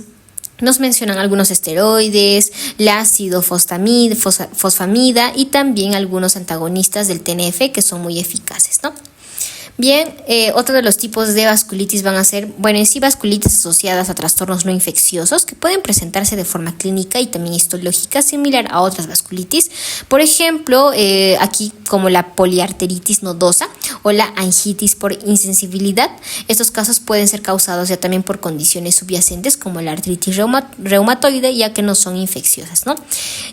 nos mencionan algunos esteroides, la ácido fosfamida y también algunos antagonistas del TNF que son muy eficaces, ¿no? Bien, otro de los tipos de vasculitis van a ser, en sí vasculitis asociadas a trastornos no infecciosos que pueden presentarse de forma clínica y también histológica similar a otras vasculitis. Por ejemplo, aquí como la poliarteritis nodosa o la angitis por insensibilidad. Estos casos pueden ser causados ya también por condiciones subyacentes como la artritis reumatoide, ya que no son infecciosas, ¿no?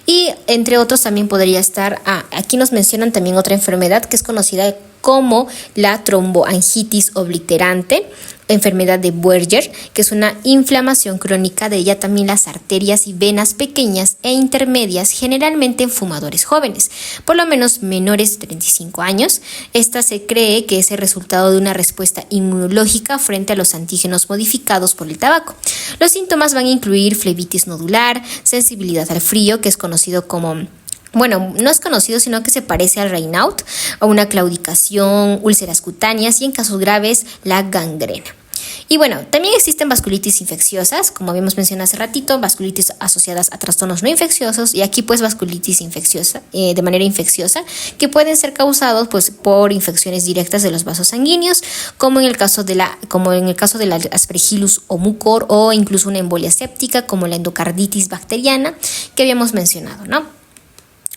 Y entre otros también podría estar, aquí nos mencionan también otra enfermedad que es conocida como la tromboangitis obliterante, enfermedad de Buerger, que es una inflamación crónica de ella también las arterias y venas pequeñas e intermedias, generalmente en fumadores jóvenes, por lo menos menores de 35 años. Esta se cree que es el resultado de una respuesta inmunológica frente a los antígenos modificados por el tabaco. Los síntomas van a incluir flebitis nodular, sensibilidad al frío, que es conocido como... no es conocido, sino que se parece al Raynaud, o una claudicación, úlceras cutáneas y en casos graves la gangrena. Y también existen vasculitis infecciosas, como habíamos mencionado hace ratito, vasculitis asociadas a trastornos no infecciosos y aquí pues vasculitis infecciosa, de manera infecciosa, que pueden ser causados pues por infecciones directas de los vasos sanguíneos, como en el caso de la Aspergillus o mucor, o incluso una embolia séptica como la endocarditis bacteriana que habíamos mencionado, ¿no?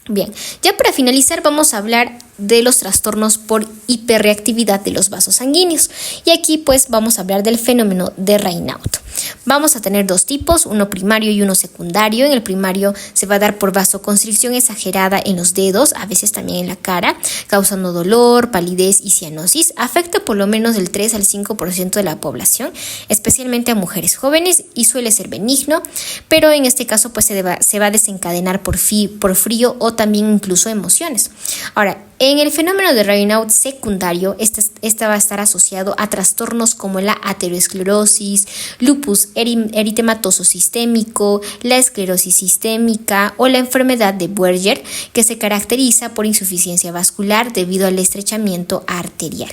Bien, ya para finalizar vamos a hablar de los trastornos por hiperreactividad de los vasos sanguíneos y aquí pues vamos a hablar del fenómeno de Raynaud. Vamos a tener dos tipos, uno primario y uno secundario. En el primario se va a dar por vasoconstricción exagerada en los dedos, a veces también en la cara, causando dolor, palidez y cianosis. Afecta por lo menos del 3 al 5% de la población, especialmente a mujeres jóvenes, y suele ser benigno, pero en este caso pues se va a desencadenar por frío o también incluso emociones. Ahora, en el fenómeno de Raynaud secundario, esta va a estar asociado a trastornos como la aterosclerosis, lupus eritematoso sistémico, la esclerosis sistémica o la enfermedad de Buerger, que se caracteriza por insuficiencia vascular debido al estrechamiento arterial.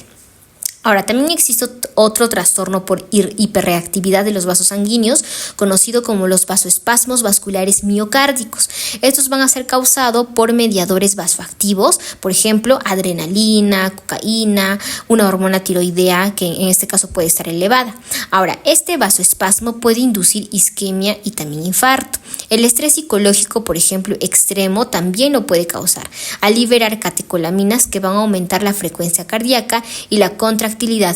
Ahora, también existe otro trastorno por hiperreactividad de los vasos sanguíneos, conocido como los vasoespasmos vasculares miocárdicos. Estos van a ser causados por mediadores vasoactivos, por ejemplo, adrenalina, cocaína, una hormona tiroidea que en este caso puede estar elevada. Ahora, este vasoespasmo puede inducir isquemia y también infarto. El estrés psicológico, por ejemplo, extremo, también lo puede causar, al liberar catecolaminas que van a aumentar la frecuencia cardíaca y la contractilidad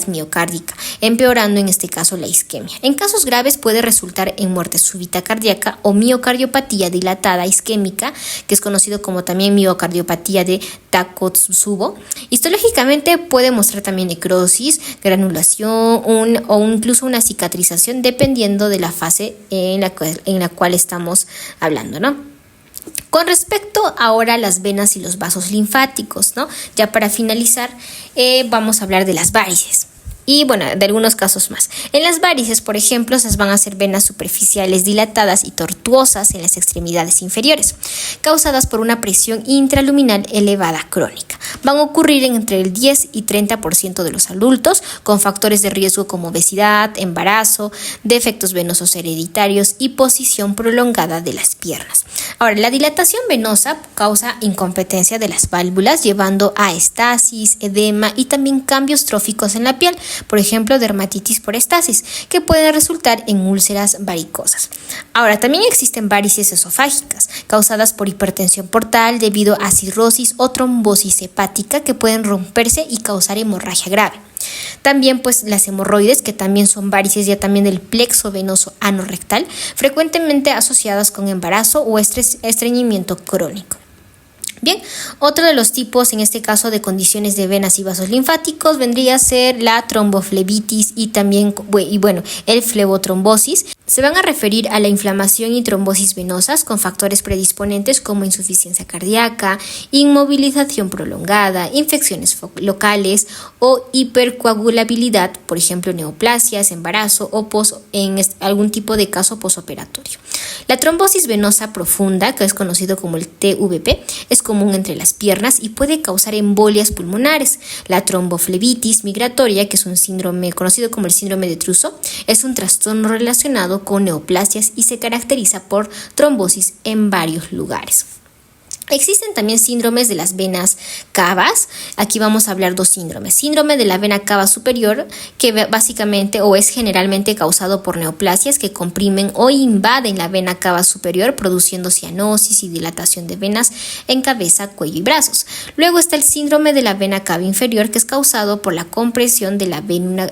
miocárdica, empeorando en este caso la isquemia. En casos graves puede resultar en muerte súbita cardíaca o miocardiopatía dilatada isquémica, que es conocido como también miocardiopatía de Takotsubo. Histológicamente puede mostrar también necrosis, granulación o incluso una cicatrización dependiendo de la fase en la cual estamos hablando, ¿no? Con respecto ahora a las venas y los vasos linfáticos, ¿no? Ya para finalizar, vamos a hablar de las varices. Y bueno, de algunos casos más. En las varices, por ejemplo, esas van a ser venas superficiales dilatadas y tortuosas en las extremidades inferiores, causadas por una presión intraluminal elevada crónica. Van a ocurrir entre el 10 y 30% de los adultos, con factores de riesgo como obesidad, embarazo, defectos venosos hereditarios y posición prolongada de las piernas. Ahora, la dilatación venosa causa incompetencia de las válvulas, llevando a estasis, edema y también cambios tróficos en la piel, por ejemplo, dermatitis por estasis, que pueden resultar en úlceras varicosas. Ahora, también existen varices esofágicas, causadas por hipertensión portal debido a cirrosis o trombosis hepática, que pueden romperse y causar hemorragia grave. También pues las hemorroides, que también son varices ya también del plexo venoso anorrectal, frecuentemente asociadas con embarazo o estreñimiento crónico. Bien, otro de los tipos, en este caso de condiciones de venas y vasos linfáticos, vendría a ser la tromboflebitis y también, el flebotrombosis. Se van a referir a la inflamación y trombosis venosas con factores predisponentes como insuficiencia cardíaca, inmovilización prolongada, infecciones locales o hipercoagulabilidad, por ejemplo, neoplasias, embarazo o en algún tipo de caso posoperatorio. La trombosis venosa profunda, que es conocido como el TVP, es común entre las piernas y puede causar embolias pulmonares. La tromboflebitis migratoria, que es un síndrome conocido como el síndrome de Trousseau, es un trastorno relacionado con neoplasias y se caracteriza por trombosis en varios lugares. Existen también síndromes de las venas cavas. Aquí vamos a hablar dos síndromes. Síndrome de la vena cava superior, que básicamente o es generalmente causado por neoplasias que comprimen o invaden la vena cava superior, produciendo cianosis y dilatación de venas en cabeza, cuello y brazos. Luego está el síndrome de la vena cava inferior, que es causado por la compresión de la vena,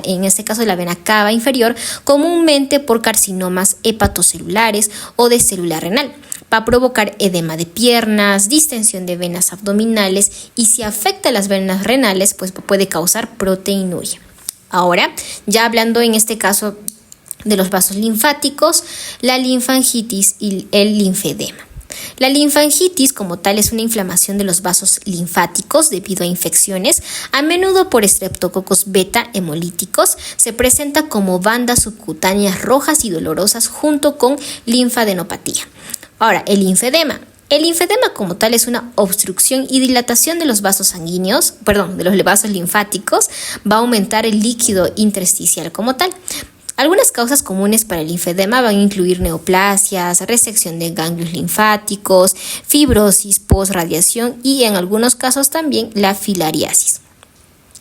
en este caso de la vena cava inferior, comúnmente por carcinomas hepatocelulares o de célula renal. Va a provocar edema de piernas, distensión de venas abdominales y si afecta las venas renales, pues puede causar proteinuria. Ahora, ya hablando en este caso de los vasos linfáticos, la linfangitis y el linfedema. La linfangitis como tal es una inflamación de los vasos linfáticos debido a infecciones, a menudo por Streptococcus beta hemolíticos. Se presenta como bandas subcutáneas rojas y dolorosas junto con linfadenopatía. Ahora, el linfedema. El linfedema como tal es una obstrucción y dilatación de los vasos sanguíneos, de los vasos linfáticos. Va a aumentar el líquido intersticial como tal. Algunas causas comunes para el linfedema van a incluir neoplasias, resección de ganglios linfáticos, fibrosis postradiación y en algunos casos también la filariasis.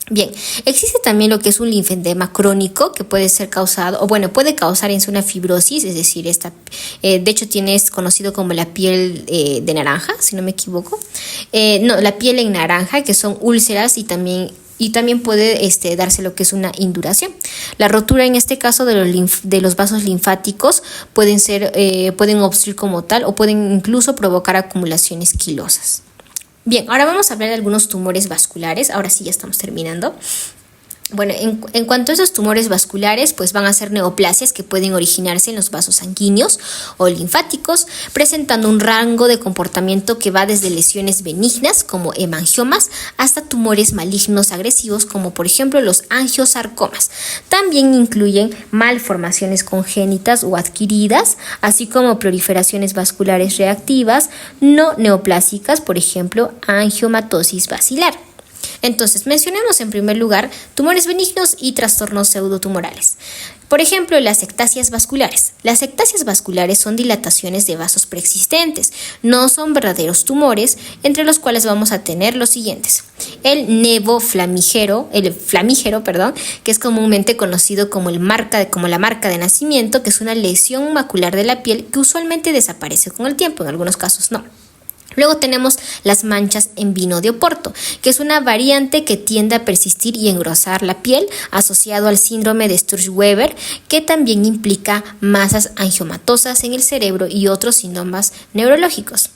Bien, existe también lo que es un linfedema crónico que puede ser causado, puede causar en sí una fibrosis, es decir, de hecho es conocido como la piel de naranja, si no me equivoco. La piel en naranja, que son úlceras y también puede darse lo que es una induración. La rotura en este caso de los vasos linfáticos pueden obstruir como tal o pueden incluso provocar acumulaciones quilosas. Bien, ahora vamos a hablar de algunos tumores vasculares. Ahora sí, ya estamos terminando. Bueno, en cuanto a esos tumores vasculares, pues van a ser neoplasias que pueden originarse en los vasos sanguíneos o linfáticos, presentando un rango de comportamiento que va desde lesiones benignas como hemangiomas hasta tumores malignos agresivos como por ejemplo los angiosarcomas. También incluyen malformaciones congénitas o adquiridas, así como proliferaciones vasculares reactivas no neoplásicas, por ejemplo angiomatosis basilar. Entonces, mencionemos en primer lugar tumores benignos y trastornos pseudotumorales. Por ejemplo, las ectasias vasculares. Las ectasias vasculares son dilataciones de vasos preexistentes, no son verdaderos tumores, entre los cuales vamos a tener los siguientes. El nevoflamígero, que es comúnmente conocido como la marca de nacimiento, que es una lesión macular de la piel que usualmente desaparece con el tiempo, en algunos casos no. Luego tenemos las manchas en vino de Oporto, que es una variante que tiende a persistir y engrosar la piel, asociado al síndrome de Sturge-Weber, que también implica masas angiomatosas en el cerebro y otros síntomas neurológicos.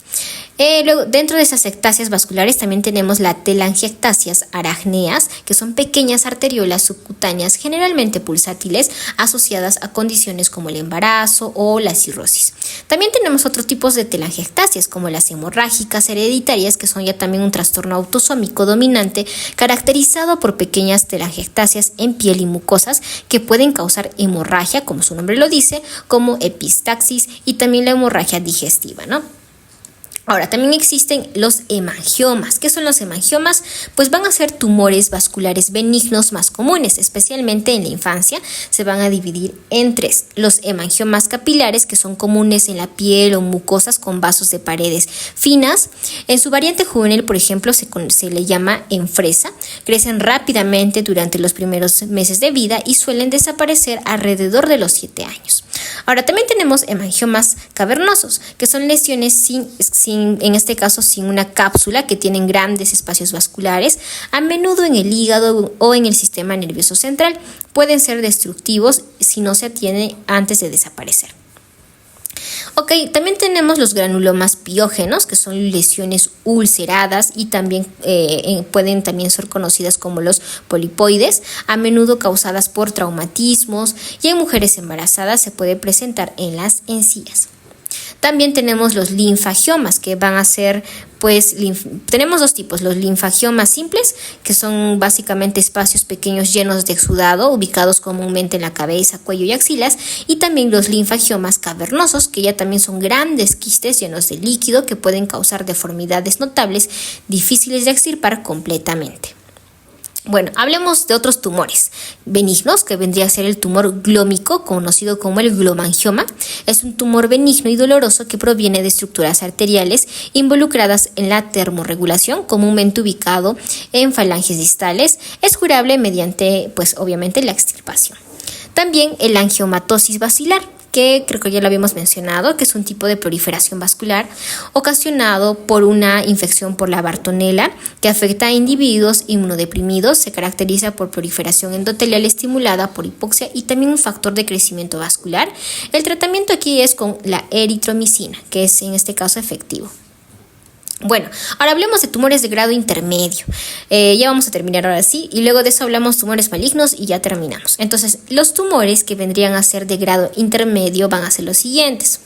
Luego, dentro de esas ectasias vasculares también tenemos las telangiectasias arácneas, que son pequeñas arteriolas subcutáneas generalmente pulsátiles asociadas a condiciones como el embarazo o la cirrosis. También tenemos otros tipos de telangiectasias como las hemorrágicas hereditarias, que son ya también un trastorno autosómico dominante caracterizado por pequeñas telangiectasias en piel y mucosas que pueden causar hemorragia, como su nombre lo dice, como epistaxis y también la hemorragia digestiva, ¿no? Ahora, también existen los hemangiomas. ¿Qué son los hemangiomas? Pues van a ser tumores vasculares benignos más comunes, especialmente en la infancia. Se van a dividir en tres. Los hemangiomas capilares, que son comunes en la piel o mucosas con vasos de paredes finas. En su variante juvenil, por ejemplo, se le llama enfresa. Crecen rápidamente durante los primeros meses de vida y suelen desaparecer alrededor de los 7 años. Ahora, también tenemos hemangiomas cavernosos, que son lesiones en este caso sin una cápsula, que tienen grandes espacios vasculares, a menudo en el hígado o en el sistema nervioso central. Pueden ser destructivos si no se atiende antes de desaparecer. Ok, también tenemos los granulomas piógenos, que son lesiones ulceradas y también pueden también ser conocidas como los polipoides, a menudo causadas por traumatismos, y en mujeres embarazadas se puede presentar en las encías. También tenemos los linfangiomas, que van a ser, tenemos dos tipos: los linfangiomas simples, que son básicamente espacios pequeños llenos de exudado, ubicados comúnmente en la cabeza, cuello y axilas, y también los linfangiomas cavernosos, que ya también son grandes quistes llenos de líquido que pueden causar deformidades notables, difíciles de extirpar completamente. Bueno, hablemos de otros tumores benignos, que vendría a ser el tumor glómico, conocido como el glomangioma. Es un tumor benigno y doloroso que proviene de estructuras arteriales involucradas en la termorregulación, comúnmente ubicado en falanges distales. Es curable mediante, obviamente, la extirpación. También el angiomatosis basilar, que creo que ya lo habíamos mencionado, que es un tipo de proliferación vascular ocasionado por una infección por la Bartonella que afecta a individuos inmunodeprimidos. Se caracteriza por proliferación endotelial estimulada por hipoxia y también un factor de crecimiento vascular. El tratamiento aquí es con la eritromicina, que es en este caso efectivo. Bueno, ahora hablemos de tumores de grado intermedio. Ya vamos a terminar ahora sí, y luego de eso hablamos tumores malignos y ya terminamos. Entonces, los tumores que vendrían a ser de grado intermedio van a ser los siguientes.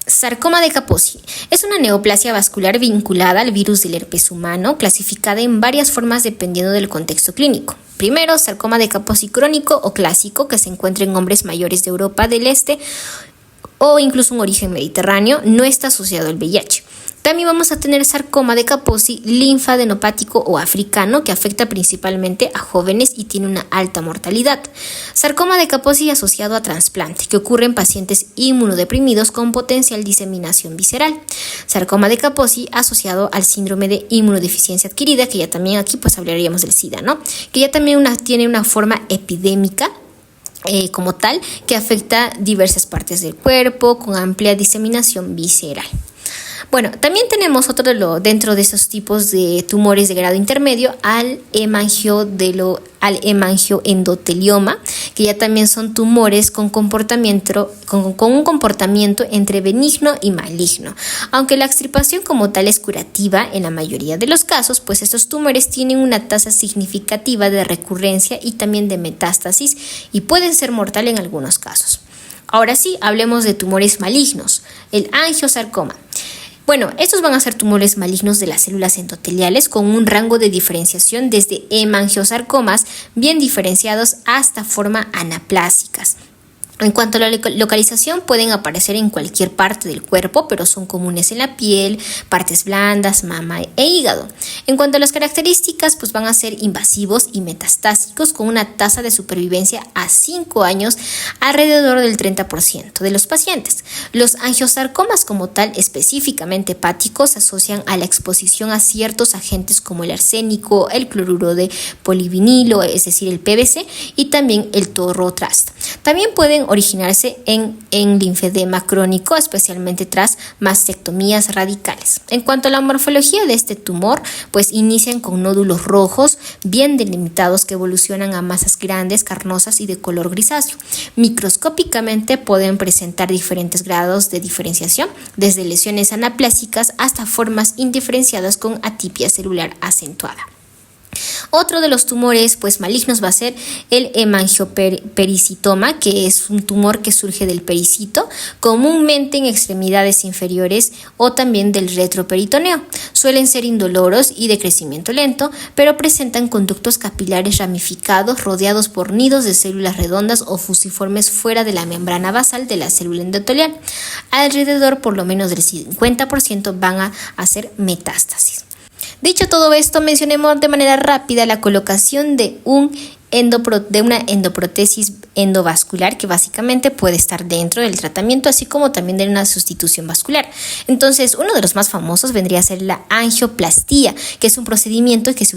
Sarcoma de Kaposi es una neoplasia vascular vinculada al virus del herpes humano, clasificada en varias formas dependiendo del contexto clínico. Primero, sarcoma de Kaposi crónico o clásico, que se encuentra en hombres mayores de Europa del Este o incluso un origen mediterráneo, no está asociado al VIH. También vamos a tener sarcoma de Kaposi linfadenopático o africano, que afecta principalmente a jóvenes y tiene una alta mortalidad. Sarcoma de Kaposi asociado a trasplante, que ocurre en pacientes inmunodeprimidos con potencial diseminación visceral. Sarcoma de Kaposi asociado al síndrome de inmunodeficiencia adquirida, que ya también aquí hablaríamos del SIDA, ¿no? Que ya también tiene una forma epidémica, como tal, que afecta diversas partes del cuerpo con amplia diseminación visceral. Bueno, también tenemos dentro de esos tipos de tumores de grado intermedio al hemangioendotelioma, que ya también son tumores con un comportamiento entre benigno y maligno. Aunque la extirpación como tal es curativa en la mayoría de los casos, pues estos tumores tienen una tasa significativa de recurrencia y también de metástasis y pueden ser mortales en algunos casos. Ahora sí, hablemos de tumores malignos, el angiosarcoma. Bueno, estos van a ser tumores malignos de las células endoteliales con un rango de diferenciación desde hemangiosarcomas bien diferenciados hasta formas anaplásicas. En cuanto a la localización, pueden aparecer en cualquier parte del cuerpo, pero son comunes en la piel, partes blandas, mama e hígado. En cuanto a las características, van a ser invasivos y metastásicos con una tasa de supervivencia a 5 años alrededor del 30% de los pacientes. Los angiosarcomas como tal, específicamente hepáticos, se asocian a la exposición a ciertos agentes como el arsénico, el cloruro de polivinilo, es decir, el PVC, y también el torotrast. También pueden pueden originarse en linfedema crónico, especialmente tras mastectomías radicales. En cuanto a la morfología de este tumor, pues inician con nódulos rojos bien delimitados que evolucionan a masas grandes, carnosas y de color grisáceo. Microscópicamente pueden presentar diferentes grados de diferenciación, desde lesiones anaplásicas hasta formas indiferenciadas con atipia celular acentuada. Otro de los tumores malignos va a ser el hemangiopericitoma, que es un tumor que surge del pericito, comúnmente en extremidades inferiores o también del retroperitoneo. Suelen ser indoloros y de crecimiento lento, pero presentan conductos capilares ramificados rodeados por nidos de células redondas o fusiformes fuera de la membrana basal de la célula endotelial. Alrededor por lo menos del 50% van a hacer metástasis. Dicho todo esto, mencionemos de manera rápida la colocación de una endoprotesis endovascular, que básicamente puede estar dentro del tratamiento, así como también de una sustitución vascular. Entonces, uno de los más famosos vendría a ser la angioplastía, que es un procedimiento que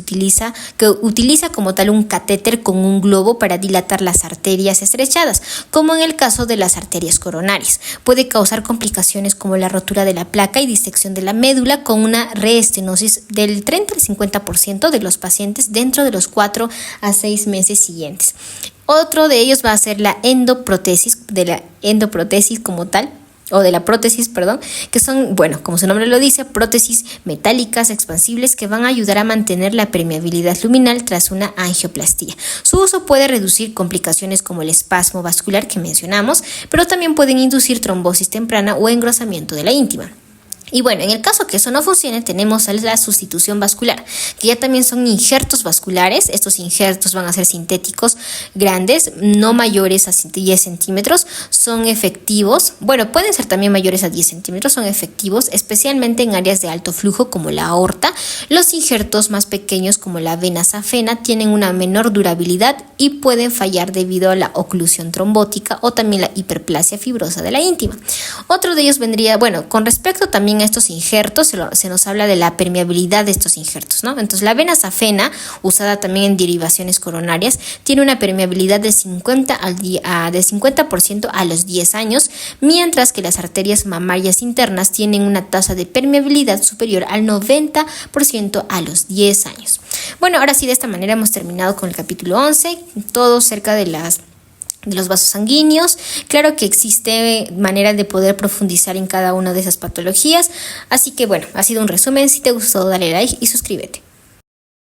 utiliza como tal un catéter con un globo para dilatar las arterias estrechadas, como en el caso de las arterias coronarias. Puede causar complicaciones como la rotura de la placa y disección de la médula, con una reestenosis del 30 al 50% de los pacientes dentro de los 4 a 6 meses siguientes. Otro de ellos va a ser la endoprotesis, como tal, o de la prótesis, que son, como su nombre lo dice, prótesis metálicas expansibles que van a ayudar a mantener la permeabilidad luminal tras una angioplastía. Su uso puede reducir complicaciones como el espasmo vascular que mencionamos, pero también pueden inducir trombosis temprana o engrosamiento de la íntima. Y en el caso que eso no funcione, tenemos la sustitución vascular, que ya también son injertos vasculares. Estos injertos van a ser sintéticos, grandes, no mayores a 10 centímetros, son efectivos. Pueden ser también mayores a 10 centímetros, son efectivos, especialmente en áreas de alto flujo como la aorta. Los injertos más pequeños, como la vena safena, tienen una menor durabilidad y pueden fallar debido a la oclusión trombótica o también la hiperplasia fibrosa de la íntima. Otro de ellos vendría, con respecto también a estos injertos, se nos habla de la permeabilidad de estos injertos, ¿no? Entonces, la vena safena, usada también en derivaciones coronarias, tiene una permeabilidad de 50% a los 10 años, mientras que las arterias mamarias internas tienen una tasa de permeabilidad superior al 90% a los 10 años. Ahora sí, de esta manera hemos terminado con el capítulo 11, todo cerca de los vasos sanguíneos. Claro que existe manera de poder profundizar en cada una de esas patologías, así que ha sido un resumen. Si te gustó, dale like y suscríbete.